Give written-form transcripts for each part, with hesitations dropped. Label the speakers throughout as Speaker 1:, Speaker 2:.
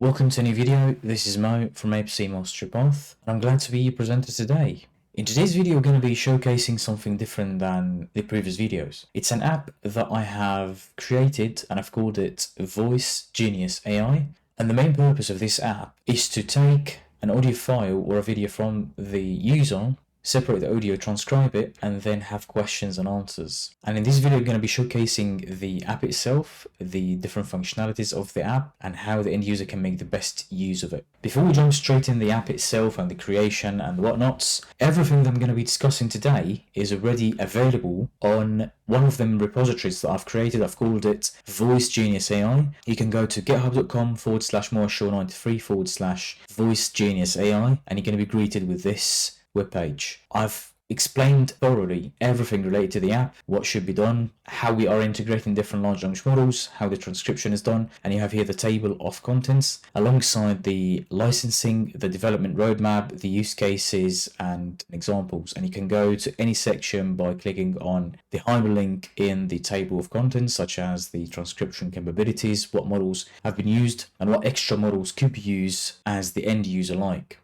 Speaker 1: Welcome to a new video. This is Mo from APC Mastery Path, and I'm glad to be your presenter today. In today's video, we're going to be showcasing something different than the previous videos. It's an app that I have created and I've called it VoiceGenius.sh, and the main purpose of this app is to take an audio file or a video from the user, separate the audio, transcribe it, and then have questions and answers. And in this video, we're going to be showcasing the app itself, the different functionalities of the app, and how the end user can make the best use of it. Before we jump straight in the app itself and the creation and whatnots, everything that I'm going to be discussing today is already available on one of them repositories that I've created. I've called it VoiceGenius.sh. You can go to github.com/moreshow93/VoiceGenius.sh, and you're going to be greeted with this webpage. I've explained thoroughly everything related to the app, what should be done, how we are integrating different large language models, how the transcription is done, and you have here the table of contents alongside the licensing, the development roadmap, the use cases, and examples. And you can go to any section by clicking on the hyperlink in the table of contents, such as the transcription capabilities, what models have been used, and what extra models could be used as the end user like.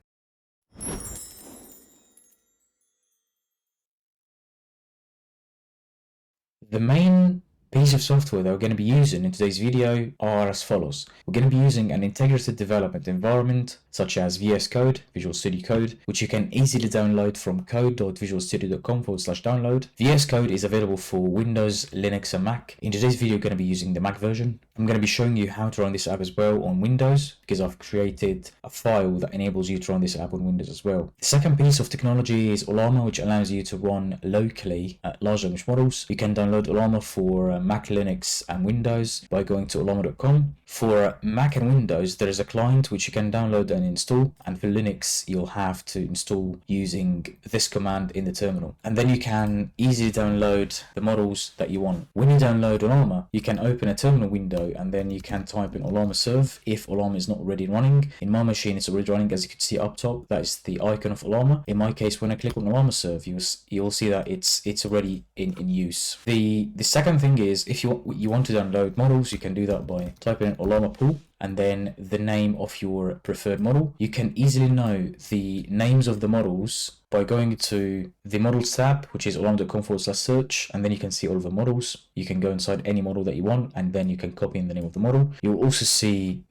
Speaker 1: The main piece of software that we're going to be using in today's video are as follows. We're going to be using an integrated development environment such as VS Code, Visual Studio Code, which you can easily download from code.visualstudio.com/download. VS Code is available for Windows, Linux, and Mac. In today's video, we're going to be using the Mac version. I'm going to be showing you how to run this app as well on Windows, because I've created a file that enables you to run this app on Windows as well. The second piece of technology is Ollama, which allows you to run locally large language models. You can download Ollama for Mac, Linux, and Windows by going to ollama.com. For Mac and Windows, there is a client which you can download and install, and for Linux, you'll have to install using this command in the terminal. And then you can easily download the models that you want. When you download Ollama, you can open a terminal window and then you can type in Ollama serve if Ollama is not already running. In my machine, it's already running, as you can see up top. That is the icon of Ollama. In my case, when I click on Ollama serve, you'll see that it's already in use. The second thing is, if you want to download models, you can do that by typing in Ollama pool and then the name of your preferred model. You can easily know the names of the models by going to the models tab, which is ollama.com/search, and then you can see all of the models. You can go inside any model that you want, and then you can copy in the name of the model. You'll also see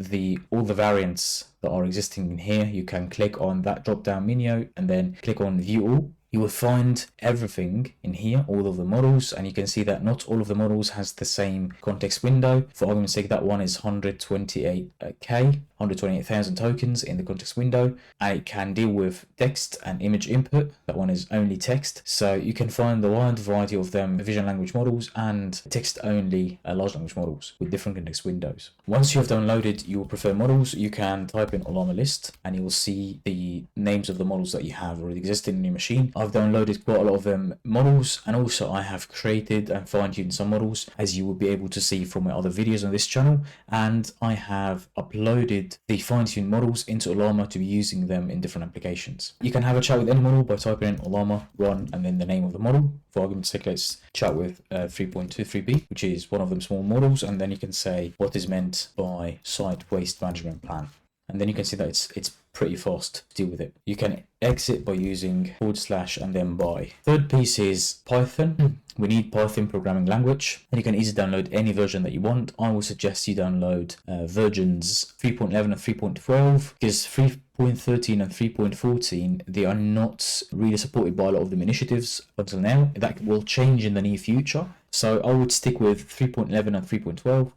Speaker 1: all the variants that are existing in here. You can click on that drop-down menu and then click on View All. You will find everything in here, all of the models, and you can see that not all of the models has the same context window. For argument's sake, that one is 128,000 tokens in the context window, and it can deal with text and image input. That one is only text. So you can find the wide variety of them, vision language models and text-only large language models with different context windows. Once you have downloaded your preferred models, you can type in Ollama list, and you will see the names of the models that you have already existing in your machine. I've downloaded quite a lot of them models, and also I have created and fine-tuned some models, as you will be able to see from my other videos on this channel, and I have uploaded the fine-tuned models into Ollama to be using them in different applications. You can have a chat with any model by typing in Ollama run and then the name of the model. For argument's sake, let's chat with 3.23b, which is one of them small models, and then you can say what is meant by site waste management plan. And then you can see that it's pretty fast to deal with it. You can exit by using / and then by. Third piece is Python. We need Python programming language, and you can easily download any version that you want. I will suggest you download versions 3.11 and 3.12, because 3.13 and 3.14, they are not really supported by a lot of them initiatives until now. That will change in the near future. So I would stick with 3.11 and 3.12.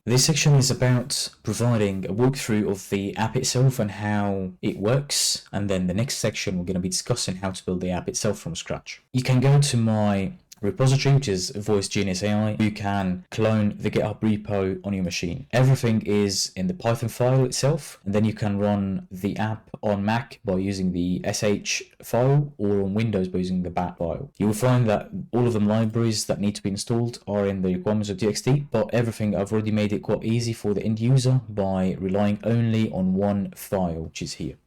Speaker 1: This section is about providing a walkthrough of the app itself and how it works, and then the next section we're going to be discussing how to build the app itself from scratch. You can go to my repository, which is VoiceGenius.sh. You can clone the GitHub repo on your machine. Everything is in the Python file itself, and then you can run the app on Mac by using the sh file, or on Windows by using the bat file. You will find that all of the libraries that need to be installed are in the requirements.txt, but everything I've already made it quite easy for the end user by relying only on one file, which is here.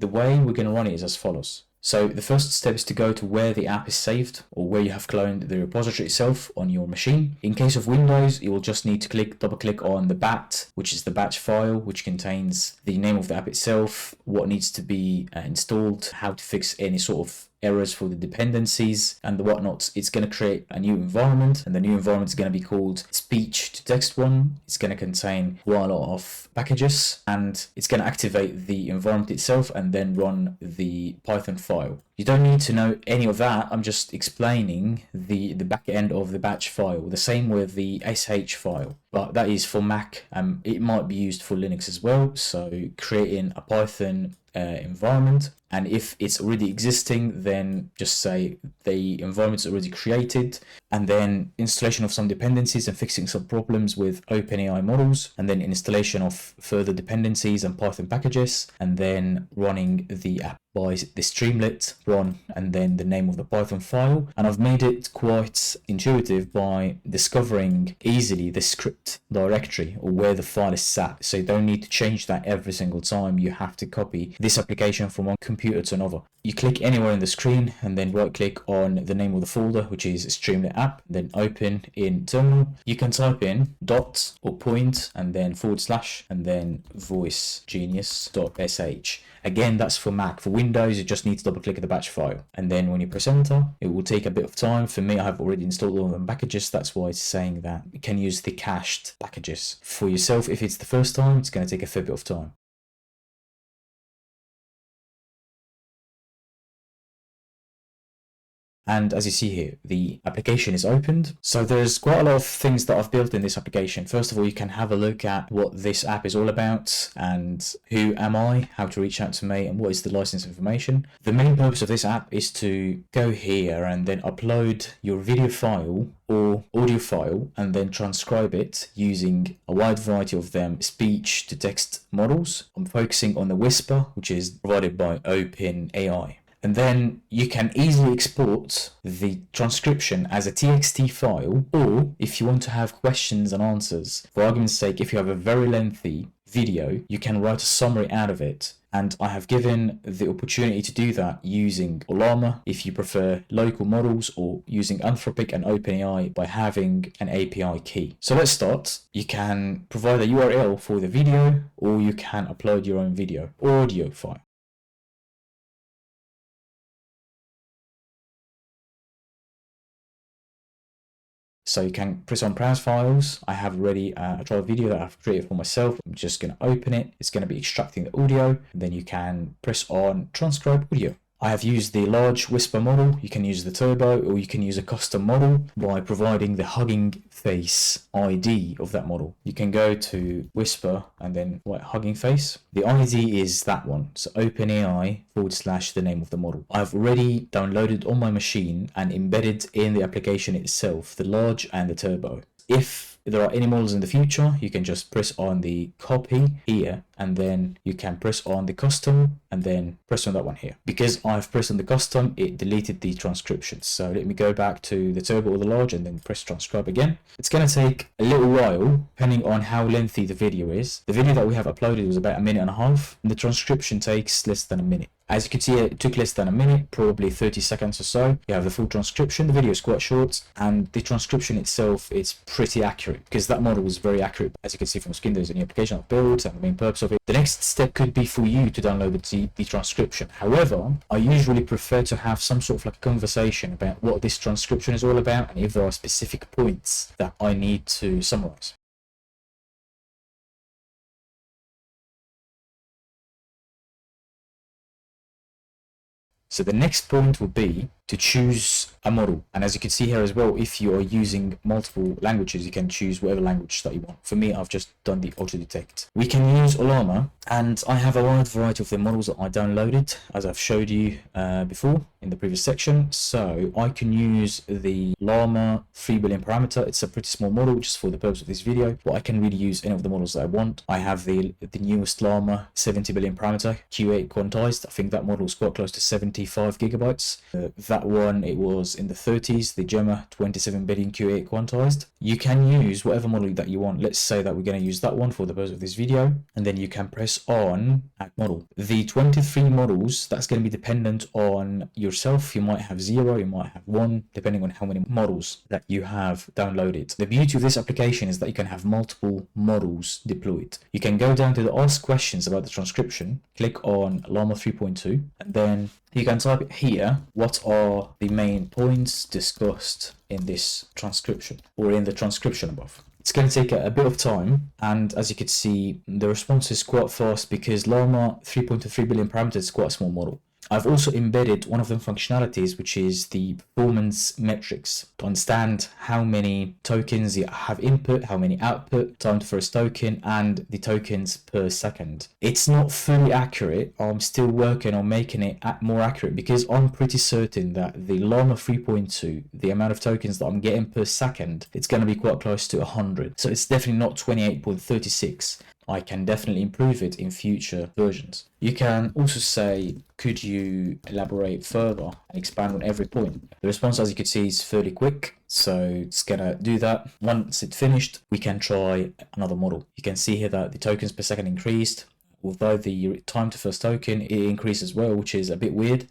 Speaker 1: The way we're going to run it is as follows. So the first step is to go to where the app is saved or where you have cloned the repository itself on your machine. In case of Windows, you will just need to double click on the bat, which is the batch file, which contains the name of the app itself, what needs to be installed, how to fix any sort of errors for the dependencies and the whatnot. It's going to create a new environment, and the new environment is going to be called speech to text one. It's going to contain quite a lot of packages, and it's going to activate the environment itself and then run the Python file. You don't need to know any of that. I'm just explaining the back end of the batch file. The same with the sh file, but that is for Mac. It might be used for Linux as well. So creating a Python environment, and if it's already existing, then just say the environment's already created, and then installation of some dependencies and fixing some problems with OpenAI models, and then installation of further dependencies and Python packages, and then running the app by the Streamlit run and then the name of the Python file. And I've made it quite intuitive by discovering easily the script directory or where the file is sat, so you don't need to change that every single time you have to copy this application from one computer to another. You click anywhere in the screen and then right click on the name of the folder, which is Streamlit app, then open in terminal. You can type in dot or point and then / and then VoiceGenius.sh. Again, that's for Mac. For Windows, you just need to double click the batch file, and then when you press enter, it will take a bit of time. For me, I have already installed all of them packages. That's why it's saying that you can use the cached packages. For yourself, if it's the first time, it's going to take a fair bit of time. And as you see here, the application is opened. So there's quite a lot of things that I've built in this application. First of all, you can have a look at what this app is all about and who am I, how to reach out to me, and what is the license information. The main purpose of this app is to go here and then upload your video file or audio file and then transcribe it using a wide variety of them speech to text models. I'm focusing on the Whisper, which is provided by OpenAI. And then you can easily export the transcription as a TXT file, or if you want to have questions and answers, for argument's sake, if you have a very lengthy video, you can write a summary out of it. And I have given the opportunity to do that using Ollama if you prefer local models, or using Anthropic and OpenAI by having an API key. So let's start. You can provide a URL for the video, or you can upload your own video or audio file. So you can press on browse files. I have already a trial video that I've created for myself. I'm just going to open it. It's going to be extracting the audio. And then you can press on transcribe audio. I have used the large Whisper model. You can use the turbo, or you can use a custom model by providing the Hugging Face ID of that model. You can go to Whisper and then write Hugging Face. The ID is that one. So OpenAI / the name of the model. I've already downloaded on my machine and embedded in the application itself the large and the turbo. If there are any models in the future, you can just press on the copy here, and then you can press on the custom and then press on that one here. Because I've pressed on the custom, it deleted the transcriptions. So let me go back to the turbo or the large and then press transcribe again. It's going to take a little while depending on how lengthy the video is. The video that we have uploaded was about 1.5 minutes, and the transcription takes less than a minute. As you can see, it took less than a minute, probably 30 seconds or so. You have the full transcription. The video is quite short, and the transcription itself is pretty accurate because that model was very accurate. As you can see from the screen, there's a new application I've built and the main purpose of it. The next step could be for you to download the transcription. However, I usually prefer to have some sort of like a conversation about what this transcription is all about and if there are specific points that I need to summarize. So the next point would be to choose a model. And as you can see here as well, if you are using multiple languages, you can choose whatever language that you want. For me, I've just done the auto detect. We can use Ollama, and I have a wide variety of the models that I downloaded, as I've showed you before in the previous section. So I can use the Llama 3 billion parameter. It's a pretty small model just for the purpose of this video, but I can really use any of the models that I want. I have the newest Llama 70 billion parameter Q8 quantized. I think that model is quite close to 75 gigabytes. That that one, it was in the 30s, the Gemma 27 billion Q8 quantized. You can use whatever model that you want. Let's say that we're going to use that one for the purpose of this video, and then you can press on add model. The 23 models, that's going to be dependent on yourself. You might have 0, you might have 1, depending on how many models that you have downloaded. The beauty of this application is that you can have multiple models deployed. You can go down to the ask questions about the transcription, click on Llama 3.2, and then you can type here, what are the main points discussed in this transcription or in the transcription above. It's going to take a bit of time, and as you can see, the response is quite fast because Llama 3.23 billion parameters is quite a small model. I've also embedded one of them functionalities, which is the performance metrics, to understand how many tokens you have input, how many output, time to first token, and the tokens per second. It's not fully accurate. I'm still working on making it more accurate because I'm pretty certain that the Llama 3.2, the amount of tokens that I'm getting per second, it's going to be quite close to 100. So it's definitely not 28.36. I can definitely improve it in future versions. You can also say, could you elaborate further and expand on every point? The response, as you can see, is fairly quick. So it's gonna do that. Once it's finished, we can try another model. You can see here that the tokens per second increased, although the time to first token, it increased as well, which is a bit weird.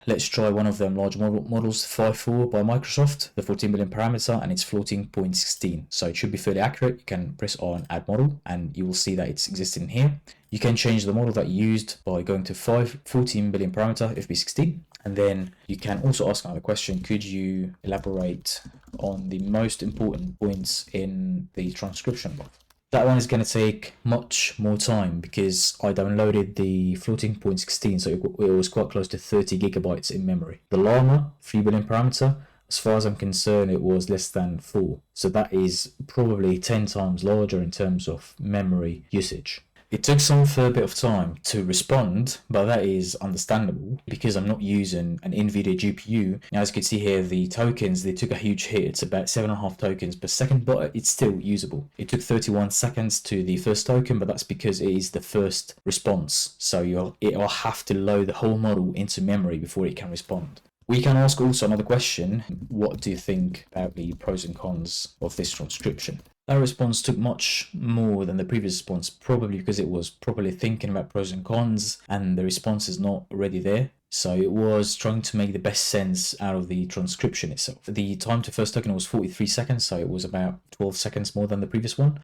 Speaker 1: Let's try one of them large models, 5.4 by Microsoft, the 14 billion parameter, and it's floating 0.16. So it should be fairly accurate. You can press on add model and you will see that it's existing here. You can change the model that you used by going to 14 billion parameter, FP16. And then you can also ask another question. Could you elaborate on the most important points in the transcription above? That one is going to take much more time because I downloaded the floating 0.16, so it was quite close to 30 gigabytes in memory. The Llama 3 billion parameter, as far as I'm concerned, it was less than 4. So that is probably 10 times larger in terms of memory usage. It took some fair bit of time to respond, but that is understandable because I'm not using an NVIDIA GPU. Now, as you can see here, the tokens, they took a huge hit. It's about 7.5 tokens per second, but it's still usable. It took 31 seconds to the first token, but that's because it is the first response. So it'll have to load the whole model into memory before it can respond. We can ask also another question. What do you think about the pros and cons of this transcription? That response took much more than the previous response, probably because it was properly thinking about pros and cons and the response is not already there. So it was trying to make the best sense out of the transcription itself. The time to first token was 43 seconds, so it was about 12 seconds more than the previous one.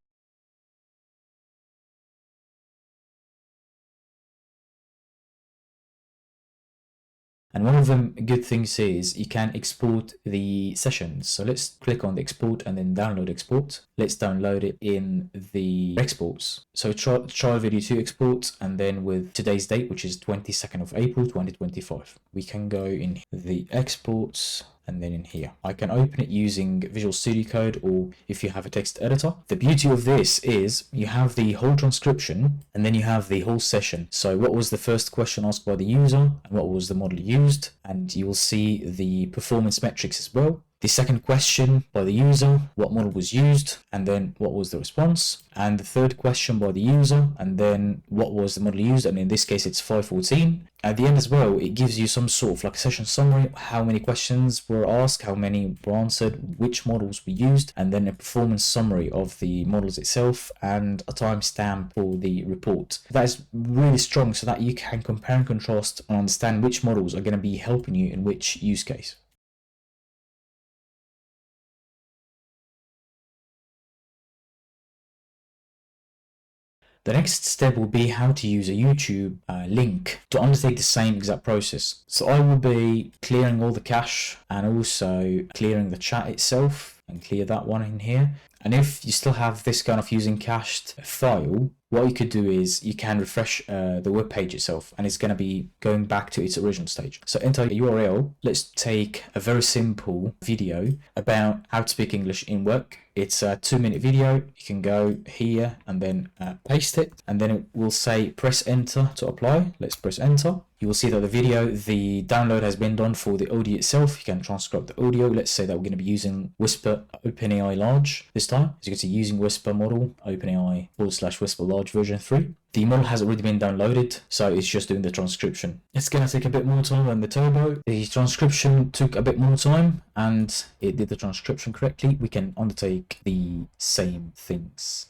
Speaker 1: And one of the good things is you can export the sessions. So let's click on the export and then download export. Let's download it in the exports. So try video to export, and then with today's date, which is 22nd of April 2025. We can go in the exports and then in here. I can open it using Visual Studio Code, or if you have a text editor. The beauty of this is you have the whole transcription and then you have the whole session. So what was the first question asked by the user and what was the model used, and you will see the performance metrics as well. The second question by the user, what model was used, and then what was the response. And the third question by the user, and then what was the model used, and in this case it's 514. At the end as well, it gives you some sort of like a session summary, how many questions were asked, how many were answered, which models were used, and then a performance summary of the models itself, and a timestamp for the report. That is really strong so that you can compare and contrast and understand which models are going to be helping you in which use case. The next step will be how to use a YouTube link to undertake the same exact process. So I will be clearing all the cache and also clearing the chat itself, and clear that one in here. And if you still have this kind of using cached file, what you could do is you can refresh the web page itself, and it's going to be going back to its original stage. So enter a URL. Let's take a very simple video about how to speak English in work. It's a 2-minute video. You can go here and then paste it, and then it will say press enter to apply. Let's press enter. You will see that the download has been done for the audio itself. You can transcribe the audio. Let's say that we're going to be using Whisper OpenAI Large this time. As you can see, using Whisper model, OpenAI /Whisper Large version 3. The model has already been downloaded, so it's just doing the transcription. It's going to take a bit more time than the turbo. The transcription took a bit more time, and it did the transcription correctly. We can undertake the same things.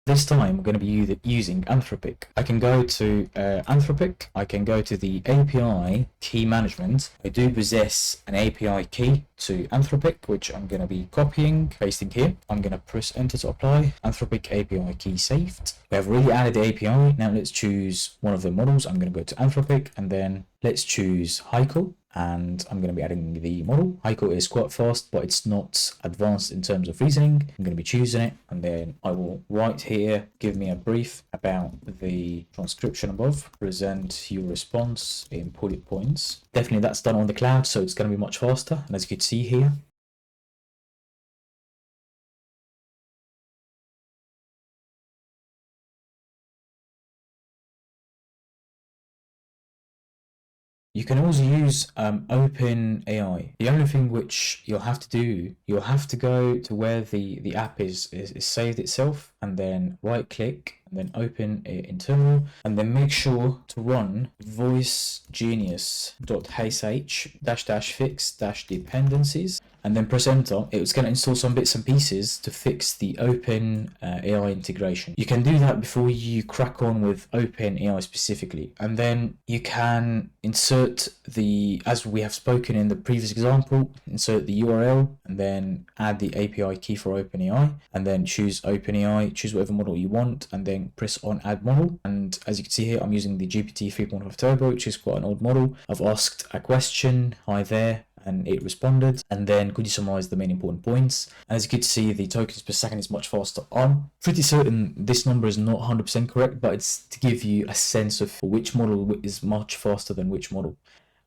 Speaker 1: This time, we're going to be using Anthropic. I can go to Anthropic. I can go to the API key management. I do possess an API key to Anthropic, which I'm going to be copying, pasting here. I'm going to press enter to apply. Anthropic API key saved. We have already added the API. Now let's choose one of the models. I'm going to go to Anthropic, and then let's choose Haiku. And I'm going to be adding the model. Haiku is quite fast, but it's not advanced in terms of reasoning. I'm going to be choosing it, and then I will write here, give me a brief about the transcription above, present your response in bullet points. Definitely that's done on the cloud, so it's going to be much faster. And as you can see here, you can also use OpenAI. The only thing which you'll have to do, you'll have to go to where the app is saved itself, and then right click, and then open internal, and then make sure to run VoiceGenius.sh /fix -dependencies, and then press enter. It's going to install some bits and pieces to fix the OpenAI integration. You can do that before you crack on with OpenAI specifically, and then you can insert as we have spoken in the previous example, insert the URL, and then add the API key for OpenAI, and then choose OpenAI, choose whatever model you want, and then press on add model. And as you can see here, I'm using the GPT 3.5 Turbo, which is quite an old model. I've asked a question, hi there, and it responded. And then could you summarize the main important points? As you can see, the tokens per second is much faster. I'm pretty certain this number is not 100% correct, but it's to give you a sense of which model is much faster than which model.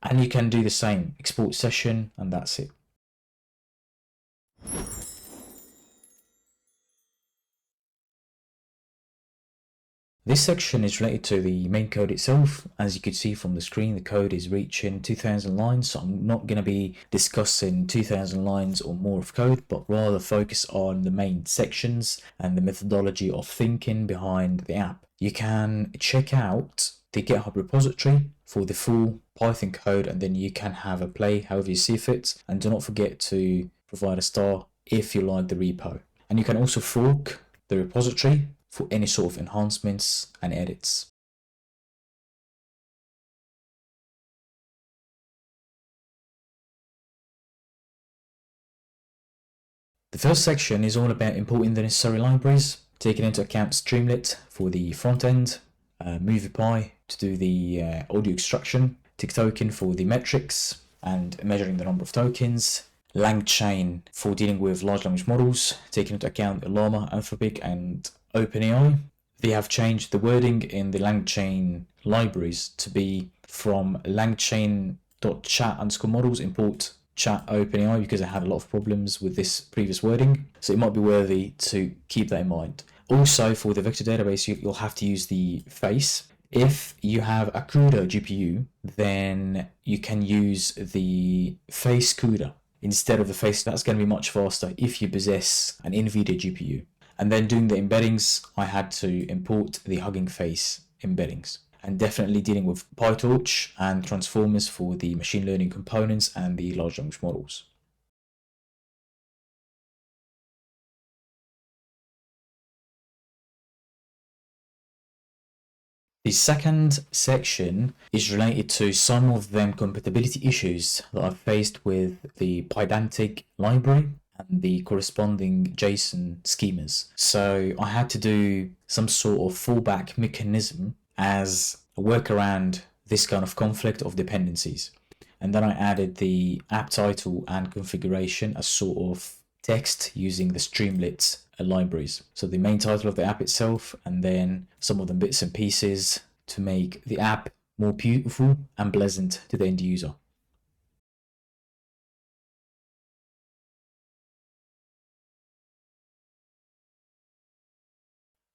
Speaker 1: And you can do the same, export session, and that's it. This section is related to the main code itself. As you can see from the screen, the code is reaching 2000 lines, so I'm not going to be discussing 2000 lines or more of code, but rather focus on the main sections and the methodology of thinking behind the app. You can check out the GitHub repository for the full Python code, and then you can have a play however you see fit, and do not forget to provide a star if you like the repo. And you can also fork the repository for any sort of enhancements and edits. The first section is all about importing the necessary libraries, taking into account Streamlit for the front end, MoviePy to do the audio extraction, TickToken for the metrics and measuring the number of tokens, LangChain for dealing with large language models, taking into account Ollama, Anthropic, and OpenAI. They have changed the wording in the LangChain libraries to be from langchain.chat_models import chat OpenAI, because I had a lot of problems with this previous wording. So it might be worthy to keep that in mind. Also, for the vector database, you'll have to use the face. If you have a CUDA GPU, then you can use the face CUDA instead of the face. That's going to be much faster if you possess an NVIDIA GPU. And then doing the embeddings, I had to import the Hugging Face embeddings. And definitely dealing with PyTorch and transformers for the machine learning components and the large language models. The second section is related to some of them compatibility issues that I've faced with the Pydantic library and the corresponding JSON schemas. So I had to do some sort of fallback mechanism as a workaround this kind of conflict of dependencies. And then I added the app title and configuration as sort of text using the Streamlit libraries. So the main title of the app itself, and then some of the bits and pieces to make the app more beautiful and pleasant to the end user.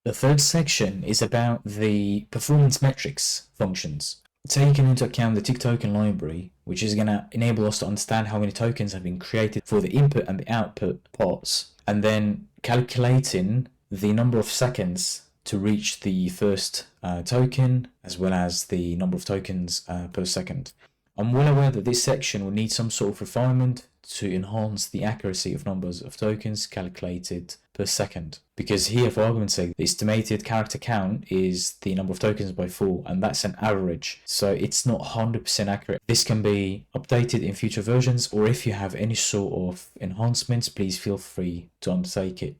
Speaker 1: The third section is about the performance metrics functions. Taking into account the tick token library, which is going to enable us to understand how many tokens have been created for the input and the output parts, and then calculating the number of seconds to reach the first token, as well as the number of tokens per second. I'm well aware that this section will need some sort of refinement to enhance the accuracy of numbers of tokens calculated per second. Because here, for argument's sake, the estimated character count is the number of tokens by 4, and that's an average. So it's not 100% accurate. This can be updated in future versions, or if you have any sort of enhancements, please feel free to undertake it.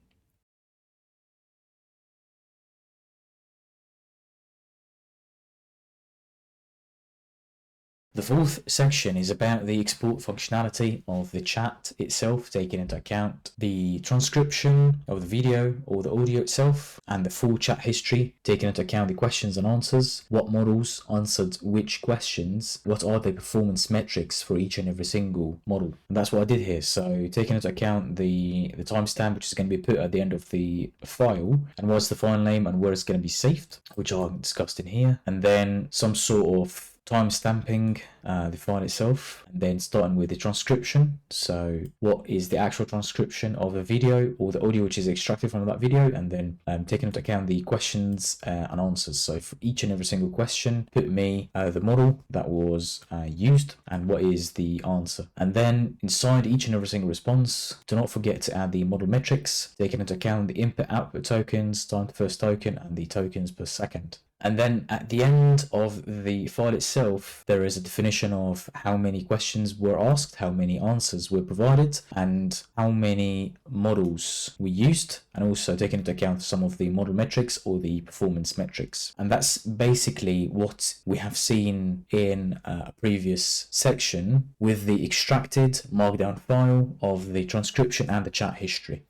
Speaker 1: The fourth section is about the export functionality of the chat itself, taking into account the transcription of the video or the audio itself, and the full chat history, taking into account the questions and answers, what models answered which questions, what are the performance metrics for each and every single model. And that's what I did here. So taking into account the timestamp, which is going to be put at the end of the file, and what's the file name and where it's going to be saved, which are discussed in here, and then some sort of time stamping the file itself, and then starting with the transcription. So what is the actual transcription of the video or the audio which is extracted from that video, and then taking into account the questions and answers. So for each and every single question, put me the model that was used and what is the answer. And then inside each and every single response, do not forget to add the model metrics, taking into account the input output tokens, time to first token, and the tokens per second. And then at the end of the file itself, there is a definition of how many questions were asked, how many answers were provided, and how many models we used, and also taking into account some of the model metrics or the performance metrics. And that's basically what we have seen in a previous section with the extracted markdown file of the transcription and the chat history.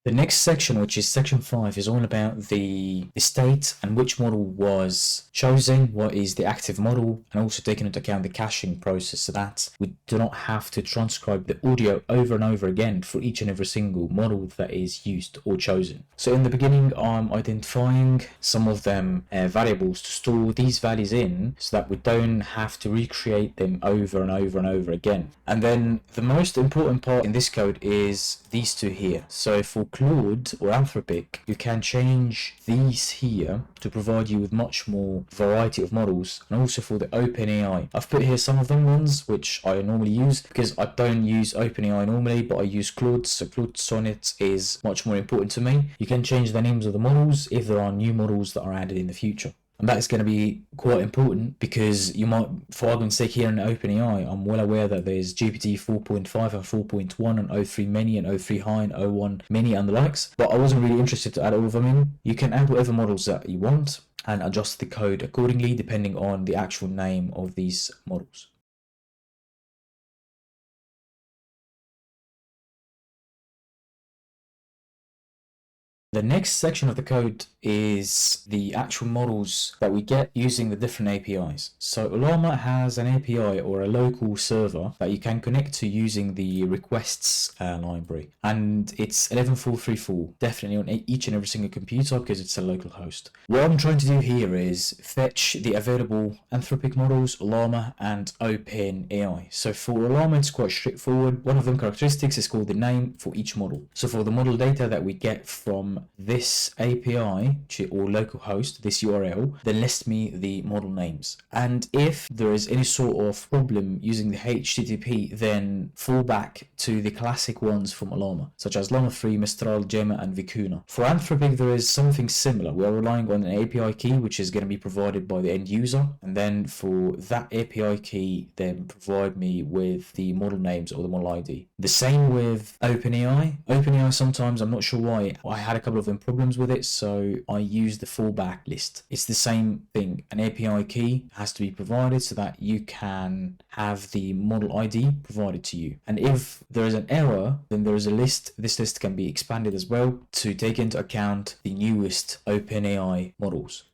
Speaker 1: The next section, which is section 5, is all about the state and which model was chosen, what is the active model, and also taking into account the caching process so that we do not have to transcribe the audio over and over again for each and every single model that is used or chosen. So in the beginning, I'm identifying some of them variables to store these values in so that we don't have to recreate them over and over and over again. And then the most important part in this code is these two here. So for Claude or Anthropic, you can change these here to provide you with much more variety of models, and also for the OpenAI. I've put here some of them ones which I normally use because I don't use OpenAI normally, but I use Claude, so Claude Sonnet is much more important to me. You can change the names of the models if there are new models that are added in the future. And that is going to be quite important because you might, for argument's sake, here in OpenAI, I'm well aware that there's GPT 4.5 and 4.1 and O3 Mini and O3 High and O1 Mini and the likes, but I wasn't really interested to add all of them in. You can add whatever models that you want and adjust the code accordingly depending on the actual name of these models. The next section of the code is the actual models that we get using the different APIs. So Ollama has an API or a local server that you can connect to using the requests library, and it's 11434, definitely on each and every single computer because it's a local host. What I'm trying to do here is fetch the available Anthropic models, Ollama and OpenAI. So for Ollama, it's quite straightforward. One of them characteristics is called the name for each model. So for the model data that we get from this API or local host, this URL, then list me the model names. And if there is any sort of problem using the HTTP, then fall back to the classic ones from Ollama, such as Llama 3, Mistral, Gemma, and Vicuna. For Anthropic, there is something similar. We are relying on an API key, which is going to be provided by the end user. And then for that API key, then provide me with the model names or the model ID. The same with OpenAI. OpenAI sometimes, I'm not sure why, I had a couple of them problems with it, so I use the fallback list. It's the same thing. An API key has to be provided so that you can have the model ID provided to you. And if there is an error, then there is a list. This list can be expanded as well to take into account the newest OpenAI models.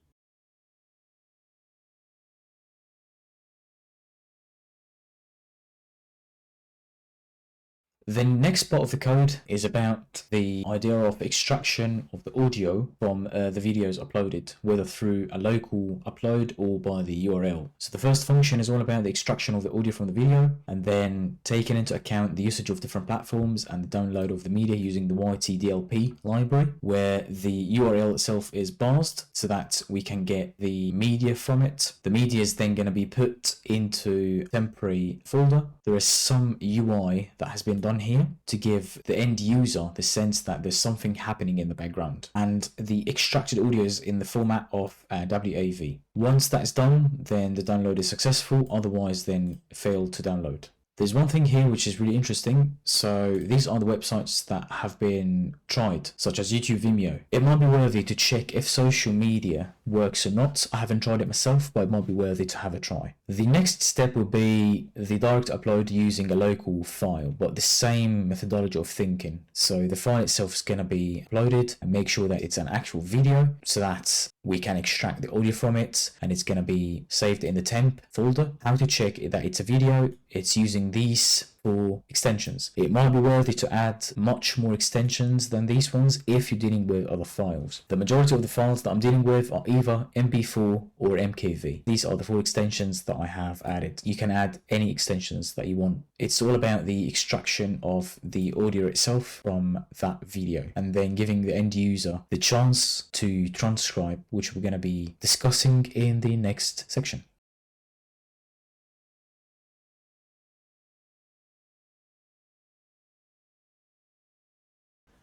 Speaker 1: The next part of the code is about the idea of extraction of the audio from the videos uploaded, whether through a local upload or by the URL. So the first function is all about the extraction of the audio from the video, and then taking into account the usage of different platforms and the download of the media using the YTDLP library, where the URL itself is parsed so that we can get the media from it. The media is then going to be put into a temporary folder. There is some UI that has been done here to give the end user the sense that there's something happening in the background, and the extracted audio is in the format of WAV. Once that's done, then the download is successful, otherwise then fail to download. There's one thing here which is really interesting. So these are the websites that have been tried, such as YouTube, Vimeo. It might be worthy to check if social media works or not. I haven't tried it myself, but it might be worthy to have a try. The next step will be the direct upload using a local file, but the same methodology of thinking. So the file itself is going to be uploaded and make sure that it's an actual video so that we can extract the audio from it, and it's going to be saved in the temp folder. How to check that it's a video? It's using these 4 extensions. It might be worthy to add much more extensions than these ones if you're dealing with other files. The majority of the files that I'm dealing with are either MP4 or MKV. These are the 4 extensions that I have added. You can add any extensions that you want. It's all about the extraction of the audio itself from that video, and then giving the end user the chance to transcribe, which we're going to be discussing in the next section.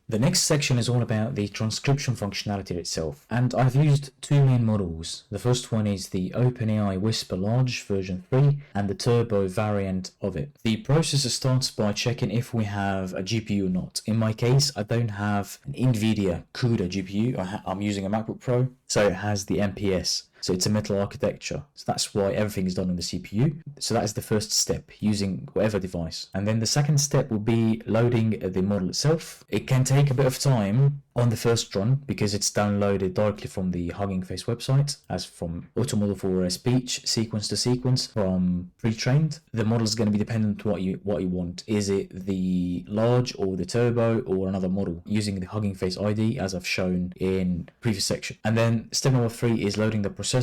Speaker 1: The next section is all about the transcription functionality itself, and I've used 2 main models. The first one is the OpenAI Whisper Large version 3 and the Turbo variant of it. The process starts by checking if we have a GPU or not. In my case, I don't have an NVIDIA CUDA GPU. I'm using a MacBook Pro, so it has the MPS. So it's a metal architecture. So that's why everything is done on the CPU. So that is the first step, using whatever device. And then the second step will be loading the model itself. It can take a bit of time on the first run because it's downloaded directly from the Hugging Face website as from AutoModel for speech, sequence to sequence from pre-trained. The model is going to be dependent on what you want. Is it the large or the turbo or another model, using the Hugging Face ID as I've shown in previous section. And then step number 3 is loading the processor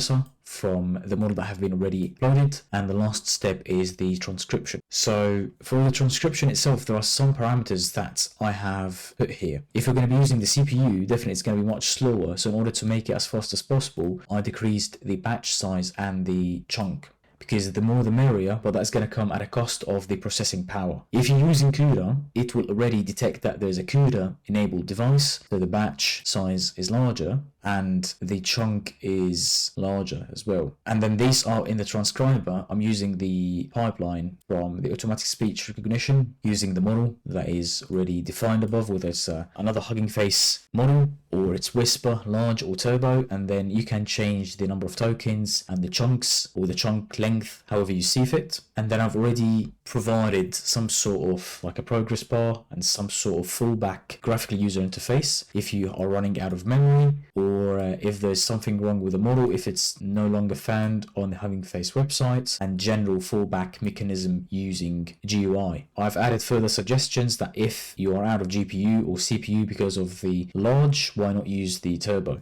Speaker 1: from the model that have been already uploaded, and the last step is the transcription. So for the transcription itself, there are some parameters that I have put here. If you're going to be using the CPU, definitely it's going to be much slower, so in order to make it as fast as possible, I decreased the batch size and the chunk, because the more the merrier, but that's going to come at a cost of the processing power. If you're using CUDA, it will already detect that there's a CUDA enabled device, so the batch size is larger and the chunk is larger as well. And then these are in the transcriber. I'm using the pipeline from the automatic speech recognition using the model that is already defined above, whether it's another Hugging Face model or it's Whisper, Large or Turbo, and then you can change the number of tokens and the chunks or the chunk length however you see fit. And then I've already provided some sort of like a progress bar and some sort of fallback graphical user interface if you are running out of memory, or if there's something wrong with the model, if it's no longer found on the Hugging Face website, and general fallback mechanism using GUI. I've added further suggestions that if you are out of GPU or CPU because of the large, why not use the turbo?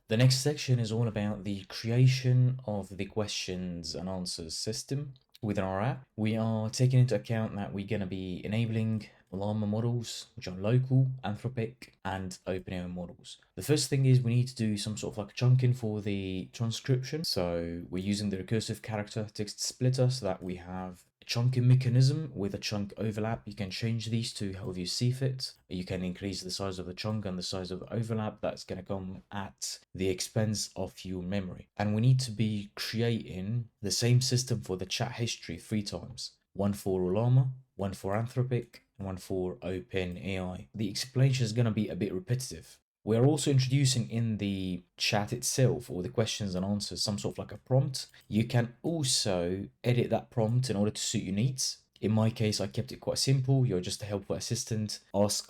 Speaker 1: The next section is all about the creation of the questions and answers system within our app. We are taking into account that we're going to be enabling Ollama models, which are local, Anthropic, and OpenAI models. The first thing is we need to do some sort of like chunking for the transcription. So we're using the recursive character text splitter so that we have a chunking mechanism with a chunk overlap. You can change these to however you see fit. You can increase the size of the chunk and the size of the overlap. That's going to come at the expense of your memory. And we need to be creating the same system for the chat history 3 times. one for Ollama, one for Anthropic, and one for OpenAI. The explanation is going to be a bit repetitive. We're also introducing in the chat itself, or the questions and answers, some sort of like a prompt. You can also edit that prompt in order to suit your needs. In my case, I kept it quite simple. You're just a helpful assistant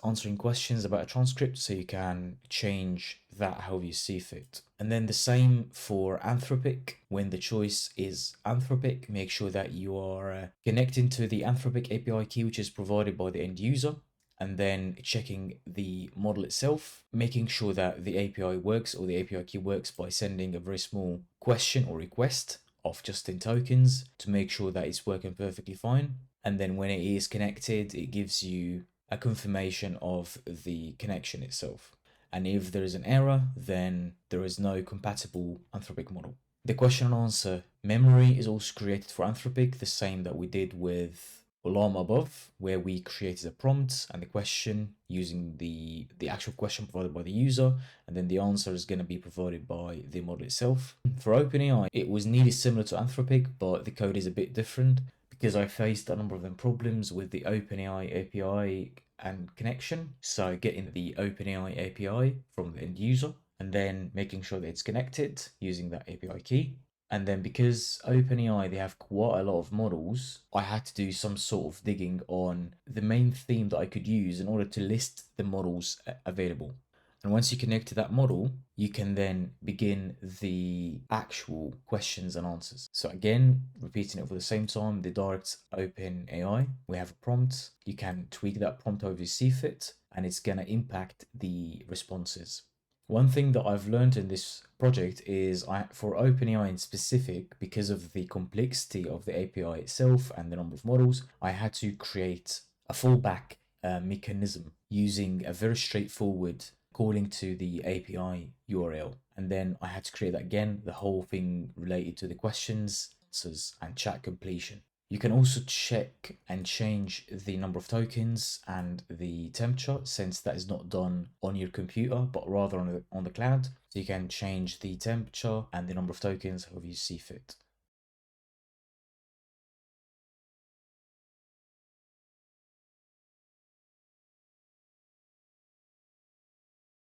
Speaker 1: answering questions about a transcript, so you can change that however you see fit. And then the same for Anthropic. When the choice is Anthropic, make sure that you are connecting to the Anthropic API key, which is provided by the end user, and then checking the model itself, making sure that the API works, or the API key works, by sending a very small question or request of just 10 tokens to make sure that it's working perfectly fine. And then when it is connected, it gives you a confirmation of the connection itself. And if there is an error, then there is no compatible Anthropic model. The question and answer memory is also created for Anthropic, the same that we did with Ollama above, where we created a prompt and the question using the actual question provided by the user, and then the answer is going to be provided by the model itself. For OpenAI, it was nearly similar to Anthropic, but the code is a bit different, because I faced a number of them problems with the OpenAI API and connection. So getting the OpenAI API from the end user and then making sure that it's connected using that API key. And then because OpenAI, they have quite a lot of models, I had to do some sort of digging on the main theme that I could use in order to list the models available. And once you connect to that model, you can then begin the actual questions and answers. So again, repeating it for the same time, the direct OpenAI, we have a prompt. You can tweak that prompt however you see fit, and it's going to impact the responses. One thing that I've learned in this project is for OpenAI in specific, because of the complexity of the API itself and the number of models, I had to create a fallback mechanism using a very straightforward calling to the API URL. And then I had to create that again, the whole thing related to the questions, answers, and chat completion. You can also check and change the number of tokens and the temperature, since that is not done on your computer, but rather on the cloud. So you can change the temperature and the number of tokens however you see fit.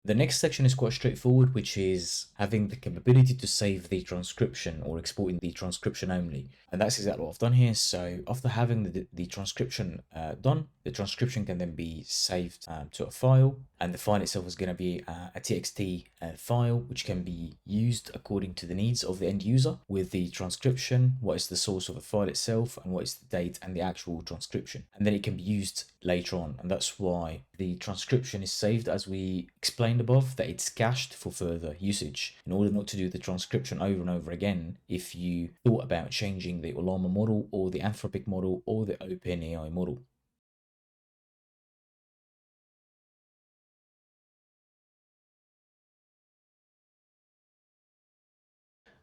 Speaker 1: The next section is quite straightforward, which is having the capability to save the transcription or exporting the transcription only. And that's exactly what I've done here. So after having the transcription done, the transcription can then be saved to a file, and the file itself is going to be a txt file, which can be used according to the needs of the end user with the transcription, what is the source of the file itself, and what is the date and the actual transcription. And then it can be used later on, and that's why the transcription is saved, as we explained above, that it's cached for further usage in order not to do the transcription over and over again if you thought about changing the Ollama model or the Anthropic model or the OpenAI model.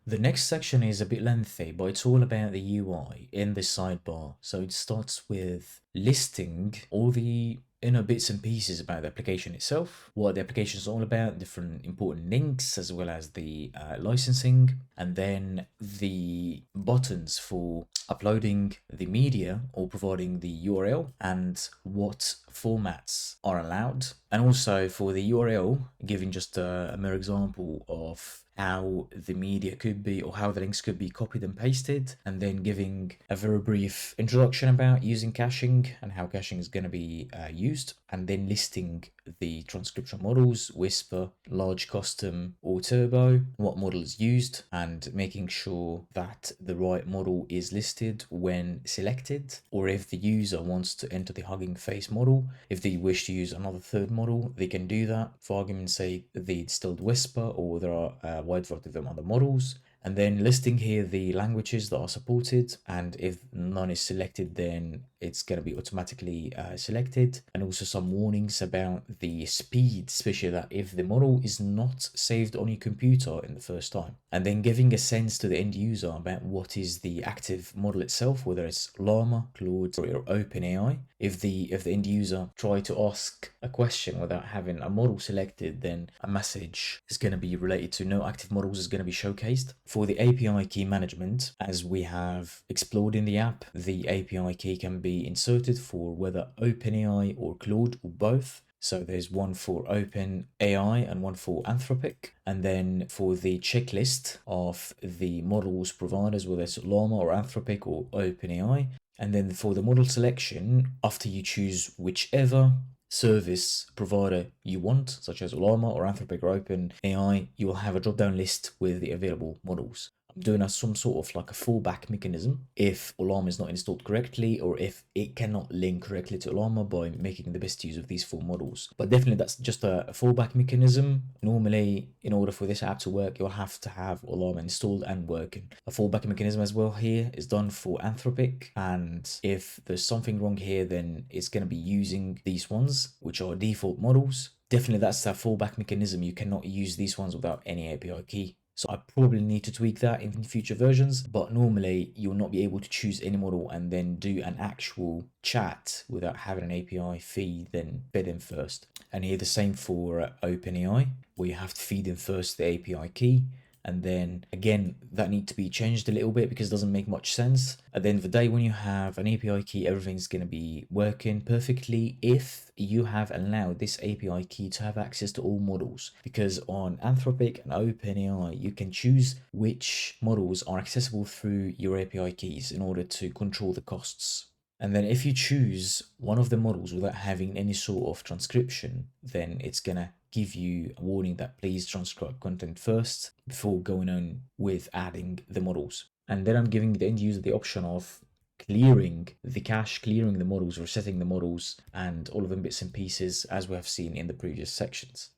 Speaker 1: The next section is a bit lengthy, but it's all about the UI in the sidebar. So it starts with listing all the inner bits and pieces about the application itself, what the application is all about, different important links, as well as the licensing, and then the buttons for uploading the media or providing the URL and what formats are allowed. And also for the URL, giving just a mere example of how the media could be, or how the links could be copied and pasted, and then giving a very brief introduction about using caching and how caching is going to be used, and then listing the transcription models, Whisper, Large Custom, or Turbo, what model is used, and making sure that the right model is listed when selected, or if the user wants to enter the Hugging Face model, if they wish to use another third model, they can do that. For argument's sake, the distilled Whisper, or there are a wide variety of them other models. And then listing here the languages that are supported, and if none is selected, then it's going to be automatically selected, and also some warnings about the speed, especially that if the model is not saved on your computer in the first time, and then giving a sense to the end user about what is the active model itself, whether it's Llama, Claude, or OpenAI. If the end user try to ask a question without having a model selected, then a message is going to be related to no active models is going to be showcased. For the API key management, as we have explored in the app, the API key can be inserted for whether OpenAI or Claude or both. So there's one for OpenAI and one for Anthropic. And then for the checklist of the models providers, whether it's Llama or Anthropic or OpenAI. And then for the model selection, after you choose whichever service provider you want, such as Ollama or Anthropic or OpenAI, you will have a drop-down list with the available models. I'm doing some sort of like a fallback mechanism if Ollama is not installed correctly, or if it cannot link correctly to Ollama, by making the best use of these 4 models. But definitely that's just a fallback mechanism. Normally, in order for this app to work, you'll have to have Ollama installed and working. A fallback mechanism as well here is done for Anthropic, and if there's something wrong here, then it's going to be using these ones, which are default models. Definitely that's a fallback mechanism. You cannot use these ones without any API key. So I probably need to tweak that in future versions, but normally you'll not be able to choose any model and then do an actual chat without having an API feed, then fed in first. And here the same for OpenAI, where you have to feed in first the API key. And then again, that needs to be changed a little bit because it doesn't make much sense. At the end of the day, when you have an API key, everything's going to be working perfectly if you have allowed this API key to have access to all models. Because on Anthropic and OpenAI, you can choose which models are accessible through your API keys in order to control the costs. And then if you choose one of the models without having any sort of transcription, then it's going to give you a warning that please transcribe content first before going on with adding the models. And then I'm giving the end user the option of clearing the cache, clearing the models, resetting the models, and all of them bits and pieces, as we have seen in the previous sections.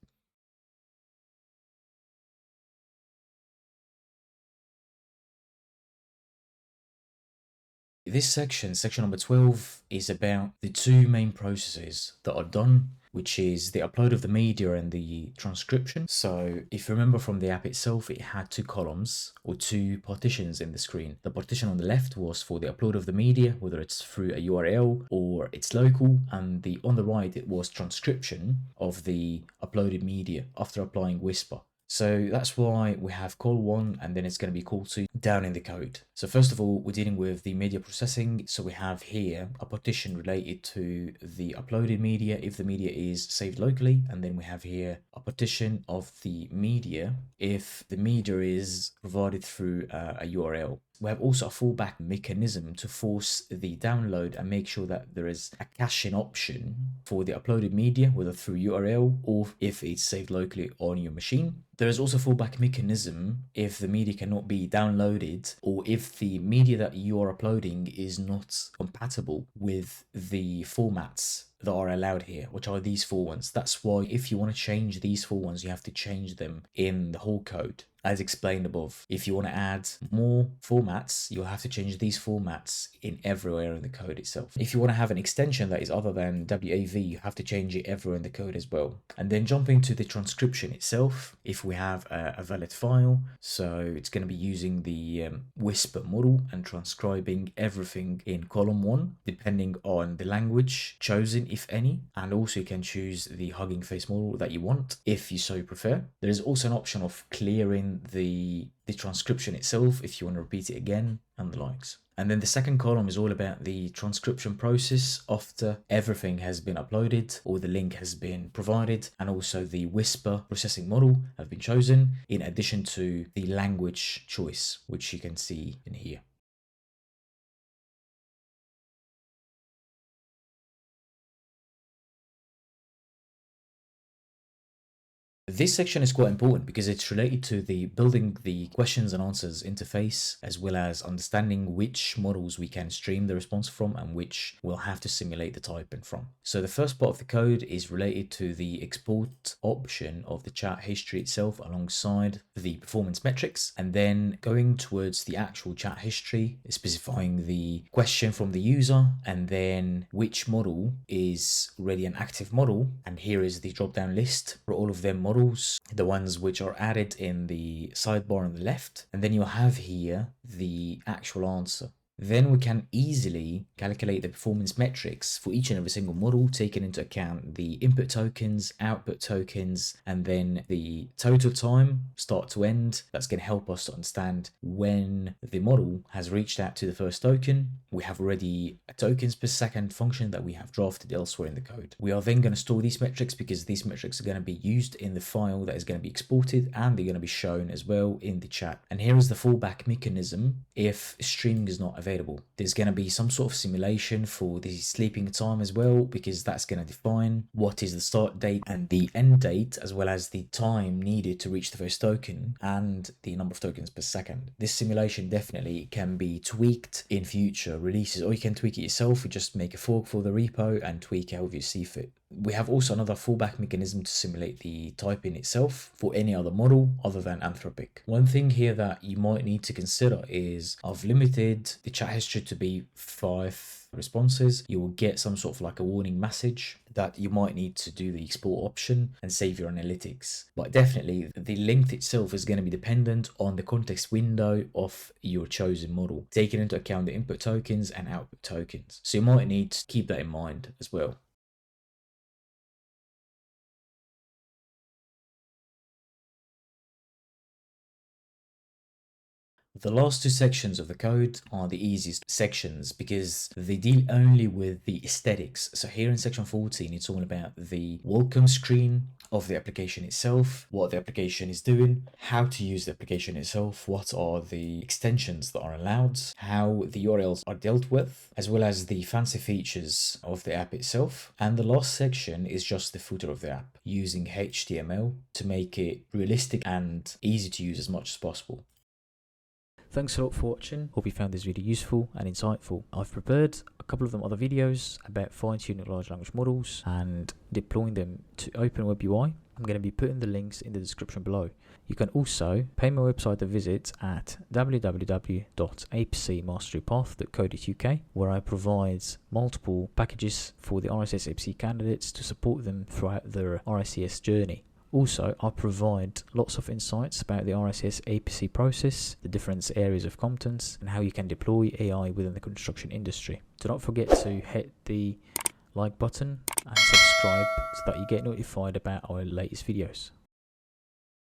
Speaker 1: This section number 12, is about the 2 main processes that are done, which is the upload of the media and the transcription. So if you remember from the app itself, it had 2 columns or 2 partitions in the screen. The partition on the left was for the upload of the media, whether it's through a URL or it's local, and on the right it was transcription of the uploaded media after applying Whisper. So that's why we have call 1 and then it's going to be call 2 down in the code. So first of all, we're dealing with the media processing. So we have here a partition related to the uploaded media if the media is saved locally. And then we have here a partition of the media if the media is provided through a URL. We have also a fallback mechanism to force the download and make sure that there is a caching option for the uploaded media, whether through URL or if it's saved locally on your machine. There is also a fallback mechanism if the media cannot be downloaded, or if the media that you are uploading is not compatible with the formats that are allowed here, which are these 4 ones. That's why if you want to change these 4 ones, you have to change them in the whole code, as explained above. If you want to add more formats, you'll have to change these formats in everywhere in the code itself. If you want to have an extension that is other than WAV, you have to change it everywhere in the code as well. And then jumping to the transcription itself, if we have a valid file, so it's going to be using the Whisper model and transcribing everything in column 1, depending on the language chosen, if any. And also you can choose the Hugging Face model that you want, if you so prefer. There is also an option of clearing the transcription itself if you want to repeat it again, and the likes. And then the second column is all about the transcription process after everything has been uploaded or the link has been provided, and also the Whisper processing model have been chosen, in addition to the language choice, which you can see in here. This section is quite important because it's related to the building the questions and answers interface, as well as understanding which models we can stream the response from and which we'll have to simulate the typing from. So the first part of the code is related to the export option of the chat history itself alongside the performance metrics, and then going towards the actual chat history, specifying the question from the user and then which model is already an active model. And here is the drop down list for all of them models, the ones which are added in the sidebar on the left, and then you'll have here the actual answer. Then we can easily calculate the performance metrics for each and every single model, taking into account the input tokens, output tokens, and then the total time, start to end. That's going to help us to understand when the model has reached out to the first token. We have already a tokens per second function that we have drafted elsewhere in the code. We are then going to store these metrics because these metrics are going to be used in the file that is going to be exported, and they're going to be shown as well in the chat. And here is the fallback mechanism if streaming is not available. There's going to be some sort of simulation for the sleeping time as well, because that's going to define what is the start date and the end date, as well as the time needed to reach the first token and the number of tokens per second. This simulation definitely can be tweaked in future releases, or you can tweak it yourself. You just make a fork for the repo and tweak however you see fit. We have also another fallback mechanism to simulate the typing itself for any other model other than Anthropic. One thing here that you might need to consider is I've limited the chat history to be 5 responses. You will get some sort of like a warning message that you might need to do the export option and save your analytics. But definitely the length itself is going to be dependent on the context window of your chosen model, taking into account the input tokens and output tokens. So you might need to keep that in mind as well. The last 2 sections of the code are the easiest sections because they deal only with the aesthetics. So here in section 14, it's all about the welcome screen of the application itself, what the application is doing, how to use the application itself, what are the extensions that are allowed, how the URLs are dealt with, as well as the fancy features of the app itself. And the last section is just the footer of the app, using HTML to make it realistic and easy to use as much as possible. Thanks a lot for watching. Hope you found this video useful and insightful. I've prepared a couple of them other videos about fine-tuning large language models and deploying them to OpenWeb UI. I'm going to be putting the links in the description below. You can also pay my website a visit at www.apcmasterypath.co.uk, where I provide multiple packages for the RSS APC candidates to support them throughout their RSCS journey. Also, I provide lots of insights about the RSS APC process, the different areas of competence, and how you can deploy AI within the construction industry. Do not forget to hit the like button and subscribe so that you get notified about our latest videos.